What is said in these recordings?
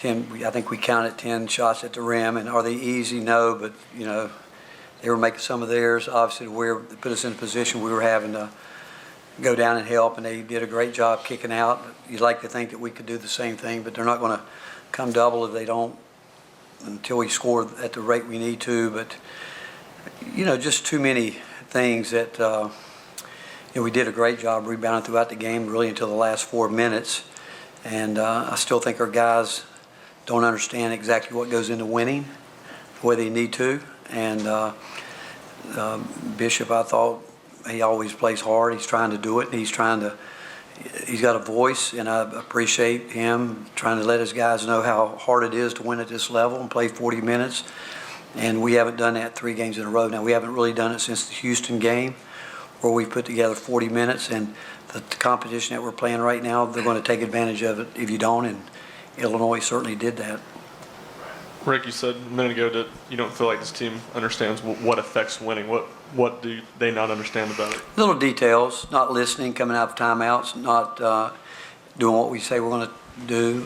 I think we counted 10 shots at the rim, and are they easy? No, but, they were making some of theirs. Obviously, they put us in a position we were having to go down and help, and they did a great job kicking out. You'd like to think that we could do the same thing, but they're not going to come double if they don't until we score at the rate we need to. But, just too many things that, we did a great job rebounding throughout the game, really until the last 4 minutes. And I still think our guys don't understand exactly what goes into winning the way they need to. And Bishop, I thought, he always plays hard. He's trying to do it. He's got a voice, and I appreciate him trying to let his guys know how hard it is to win at this level and play 40 minutes. And we haven't done that 3 games in a row. Now, we haven't really done it since the Houston game, where we put together 40 minutes. And the competition that we're playing right now, they're going to take advantage of it if you don't. And Illinois certainly did that. Rick, you said a minute ago that you don't feel like this team understands what affects winning. What do they not understand about it? Little details, not listening, coming out of timeouts, not doing what we say we're going to do,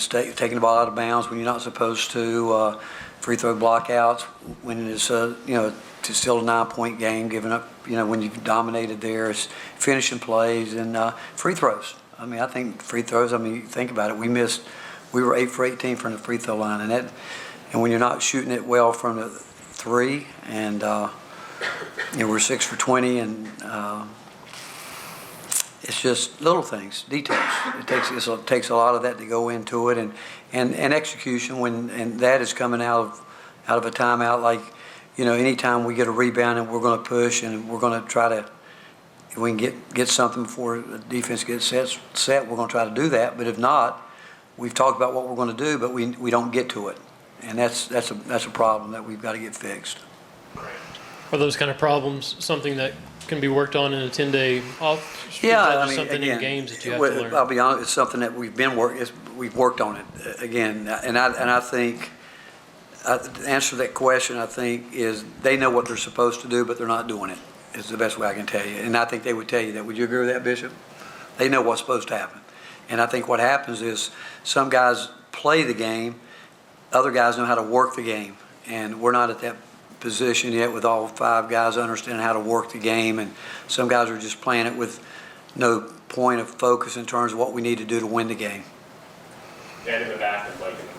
taking the ball out of bounds when you're not supposed to, free throw blockouts when it's it's still a 9-point game, giving up, when you've dominated there, it's finishing plays and free throws. I think free throws, think about it. We were 8 for 18 from the free throw line, and when you're not shooting it well from the 3, and we're 6 for 20, and it's just little things, details. It takes a lot of that to go into it, and execution and that is coming out of a timeout. Like, anytime we get a rebound and we're going to push and we're going to try to, if we can get something before the defense gets set, we're going to try to do that. But if not, we've talked about what we're going to do, but we don't get to it, and that's a problem that we've got to get fixed. Are those kind of problems something that can be worked on in a 10-day off? Yeah, something again, in games that you have to learn. I'll be honest, it's something that we've worked on it again, and I think the answer to that question, I think, is they know what they're supposed to do, but they're not doing it. Is the best way I can tell you, and I think they would tell you that. Would you agree with that, Bishop? They know what's supposed to happen, and I think what happens is some guys play the game, other guys know how to work the game, and we're not at that position yet with all 5 guys understanding how to work the game, and some guys are just playing it with no point of focus in terms of what we need to do to win the game. And in the back and Blake in the corner.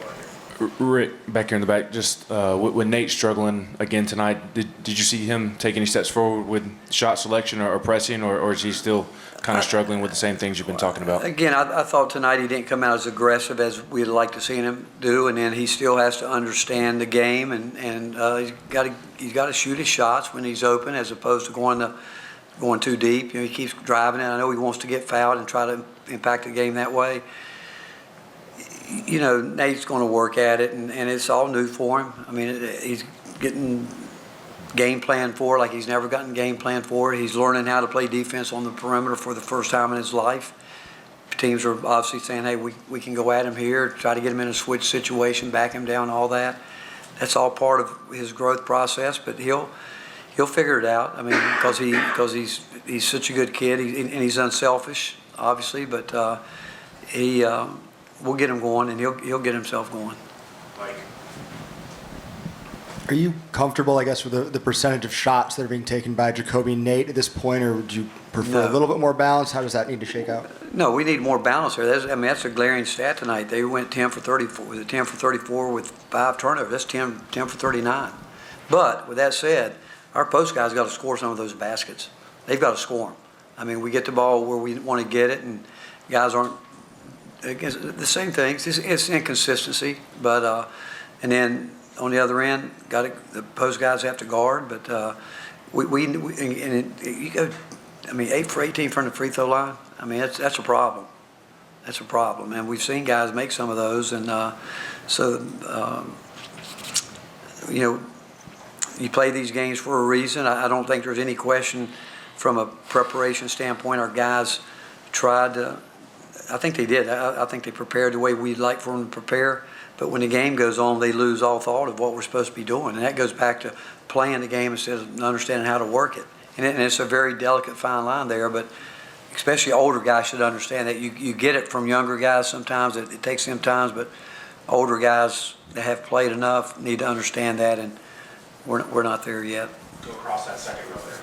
Rick, back here in the back, just with Nate struggling again tonight, did you see him take any steps forward with shot selection or pressing, or is he still kind of struggling with the same things you've been talking about? Again, I thought tonight he didn't come out as aggressive as we'd like to see him do, and then he still has to understand the game, and he's got to shoot his shots when he's open as opposed to going too deep. He keeps driving it. I know he wants to get fouled and try to impact the game that way. Nate's going to work at it, and it's all new for him. He's getting game plan for it like he's never gotten game plan for it. He's learning how to play defense on the perimeter for the first time in his life. Teams are obviously saying, hey, we can go at him here, try to get him in a switch situation, back him down, all that. That's all part of his growth process, but he'll figure it out. Because he's such a good kid, and he's unselfish, obviously, but we'll get him going, and he'll get himself going. Mike. Are you comfortable, I guess, with the percentage of shots that are being taken by Jacoby and Nate at this point, or would you prefer a little bit more balance? How does that need to shake out? No, we need more balance there. That's a glaring stat tonight. They went 10 for 34. Was it 10 for 34 with 5 turnovers? That's 10 for 39. But with that said, our post guys got to score some of those baskets. They've got to score them. We get the ball where we want to get it, and guys aren't. The same things. It's inconsistency, but and then on the other end, the post guys have to guard. But you go. 8 for 18 from the free throw line. That's a problem. That's a problem, and we've seen guys make some of those, and you play these games for a reason. I don't think there's any question from a preparation standpoint. Our guys tried to. I think they did. I think they prepared the way we'd like for them to prepare. But when the game goes on, they lose all thought of what we're supposed to be doing. And that goes back to playing the game instead of understanding how to work it. And it's a very delicate fine line there. But, especially older guys should understand that. You get it from younger guys sometimes, it takes them times, but older guys that have played enough need to understand that, and we're not there yet. Go across that second row there.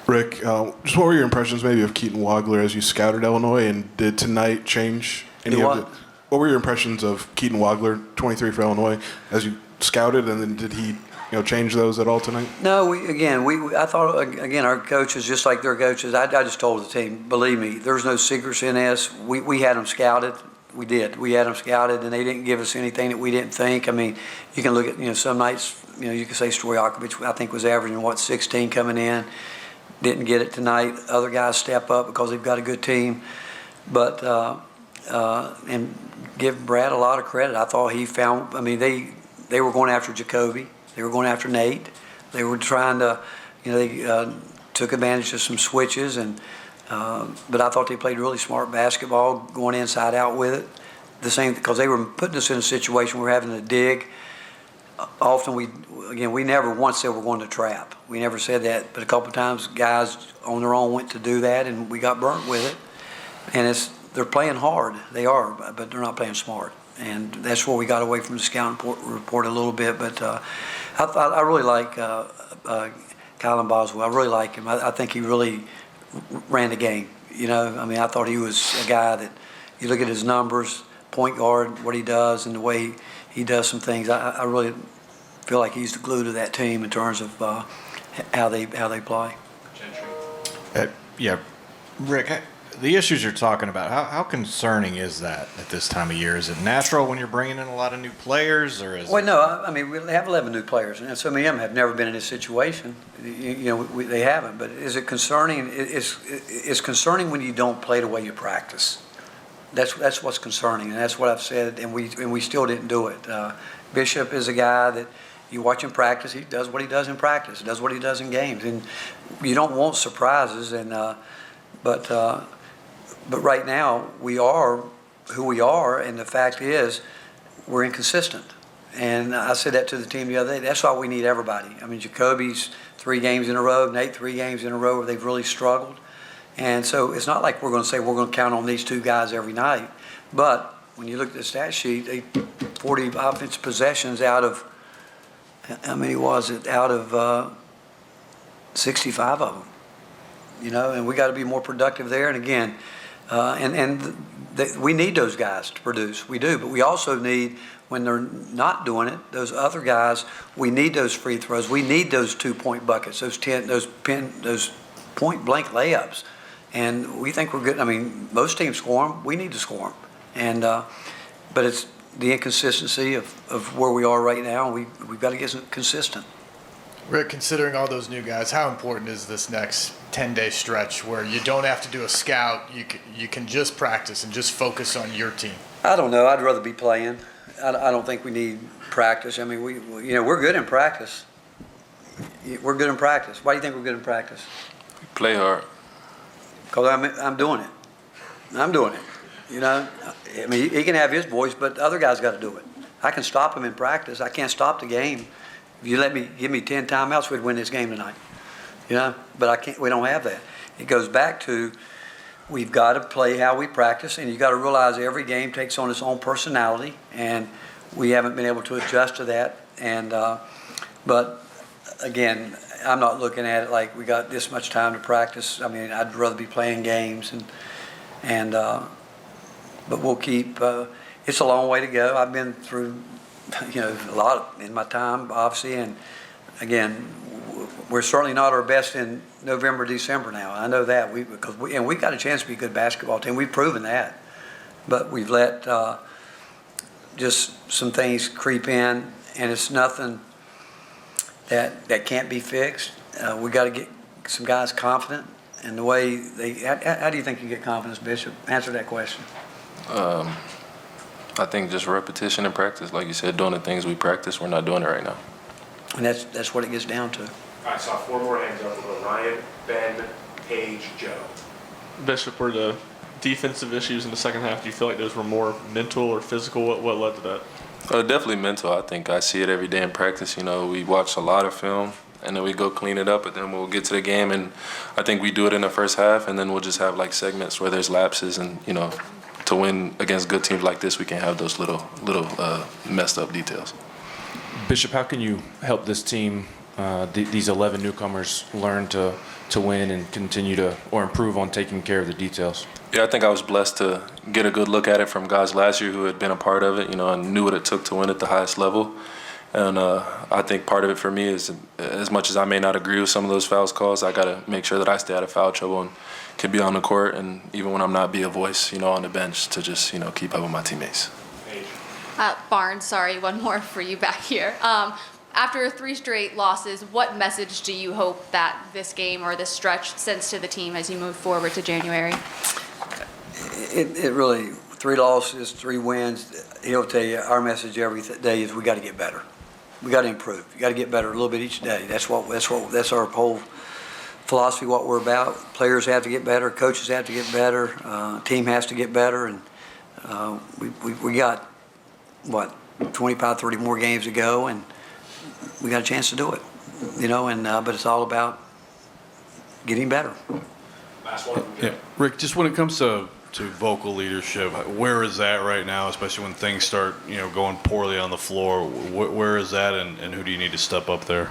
Rick, just what were your impressions maybe of Keaton Wagler as you scouted Illinois, and did tonight change any Do of what? the? What were your impressions of Keaton Wagler, 23 for Illinois, as you scouted, and then did he, change those at all tonight? No, I thought, again, our coaches, just like their coaches, I just told the team, believe me, there's no secrets in this. We had them scouted. We did. We had them scouted, and they didn't give us anything that we didn't think. I mean, you can look at, some nights, you can say Stojakovic, I think, was averaging, 16 coming in. Didn't get it tonight. Other guys step up because they've got a good team. But, and give Brad a lot of credit. I thought he found, they were going after Jacoby. They were going after Nate. They were trying to, they took advantage of some switches, and but I thought they played really smart basketball, going inside out with it. The same, because they were putting us in a situation where we're having to dig. Often we never once said we're going to trap. We never said that, but a couple of times guys on their own went to do that, and we got burnt with it. And they're playing hard. They are, but they're not playing smart. And that's where we got away from the scouting report a little bit. But I really like Kylan Boswell. I really like him. I think he really ran the game. I thought he was a guy that, you look at his numbers, point guard, what he does, and the way he does some things. I really feel like he's the glue to that team in terms of how they play. Yeah, Rick, the issues you're talking about, how concerning is that at this time of year? Is it natural when you're bringing in a lot of new players, or is Well, no, we have 11 new players, and some of them have never been in this situation. They haven't. But is it concerning? It's concerning when you don't play the way you practice. That's what's concerning, and that's what I've said, and we still didn't do it. Bishop is a guy that you watch him practice. He does what he does in practice. He does what he does in games, and you don't want surprises. And but right now we are who we are, and the fact is we're inconsistent. And I said that to the team the other day. That's why we need everybody. Jacoby's 3 games in a row, Nate 3 games in a row where they've really struggled. And so it's not like we're going to say we're going to count on these 2 guys every night. But when you look at the stat sheet, 40 offensive possessions out of, how many was it? Out of 65 of them. And we got to be more productive there. And again, we need those guys to produce. We do. But we also need, when they're not doing it, those other guys, we need those free throws. We need those 2-point buckets, those point blank layups. And we think we're good. Most teams score them. We need to score them. And but it's the inconsistency of where we are right now. We've got to get consistent. Rick, considering all those new guys, how important is this next 10-day stretch where you don't have to do a scout, you can just practice and just focus on your team? I don't know. I'd rather be playing. I don't think we need practice. We're good in practice. We're good in practice. Why do you think we're good in practice? Play hard. Because I'm doing it. I'm doing it. He can have his voice, but the other guy's got to do it. I can stop him in practice. I can't stop the game. If you give me 10 timeouts, we'd win this game tonight. But I can't. We don't have that. It goes back to we've got to play how we practice, and you got to realize every game takes on its own personality, and we haven't been able to adjust to that. And but again, I'm not looking at it like we got this much time to practice. I'd rather be playing games, but we'll keep. It's a long way to go. I've been through, a lot in my time, obviously, and again, we're certainly not our best in November, December now. I know that because we've got a chance to be a good basketball team. We've proven that, but we've let just some things creep in, and it's nothing that can't be fixed. We got to get some guys confident in the way they. How do you think you get confidence, Bishop? Answer that question. I think just repetition and practice. Like you said, doing the things we practice, we're not doing it right now. And that's what it gets down to. I saw 4 more hands up. We'll go Ryan, Ben, Paige, Joe. Bishop, were the defensive issues in the second half, do you feel like those were more mental or physical? What led to that? Definitely mental. I think I see it every day in practice. We watch a lot of film, and then we go clean it up, and then we'll get to the game. And I think we do it in the first half, and then we'll just have like segments where there's lapses, and to win against good teams like this, we can have those little messed up details. Bishop, how can you help this team, these 11 newcomers, learn to win and continue to or improve on taking care of the details? Yeah, I think I was blessed to get a good look at it from guys last year who had been a part of it, and knew what it took to win at the highest level. And I think part of it for me is, as much as I may not agree with some of those foul calls, I got to make sure that I stay out of foul trouble and can be on the court, and even when I'm not, be a voice, on the bench to just, keep up with my teammates. Barnes, sorry, one more for you back here. After 3 straight losses, what message do you hope that this game or this stretch sends to the team as you move forward to January? It really, 3 losses, 3 wins. He'll tell you our message every day is we got to get better. We got to improve. You got to get better a little bit each day. That's our whole philosophy. What we're about. Players have to get better. Coaches have to get better. Team has to get better. And we got 25, 30 more games to go, and we got a chance to do it. But it's all about getting better. Last one. Yeah. Rick, just when it comes to vocal leadership, where is that right now, especially when things start, going poorly on the floor? Where is that, and who do you need to step up there?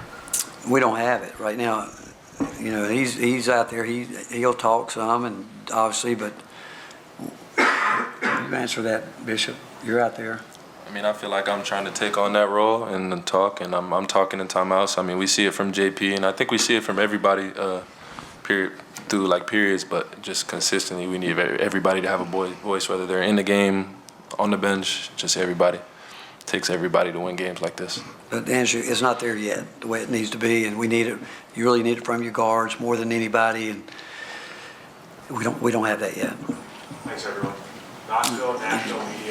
We don't have it right now. He's out there. He'll talk some, and obviously, but you answer that, Bishop. You're out there. I feel like I'm trying to take on that role and talk, and I'm talking in timeouts. We see it from JP, and I think we see it from everybody, through periods, but just consistently, we need everybody to have a voice, whether they're in the game, on the bench, just everybody. It takes everybody to win games like this. But Andrew, it's not there yet, the way it needs to be, and we need it. You really need it from your guards more than anybody, and we don't have that yet. Thanks, everyone. Knoxville National Media